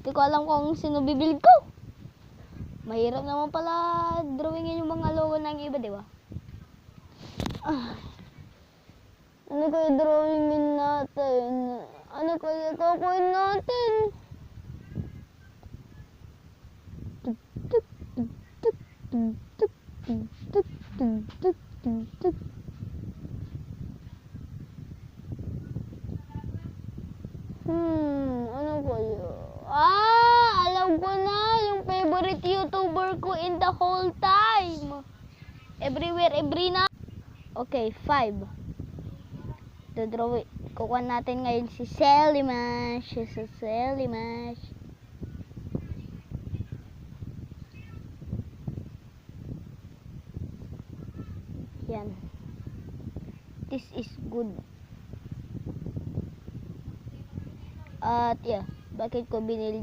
Hindi ko alam kung sino bibilid ko. Mahirap naman pala drawingin yung mga logo ng iba, di ba? Ano kaya drawingin natin? Ano kaya gagawin natin? Ano kaya? Alam ko na yung favorite YouTuber ko in the whole time. Everywhere, every na. Okay, 5. Dodrawing. Kukuha natin ngayon si Selimash. Si Selimash. Yan. This is good. At yeah, bakit ko binili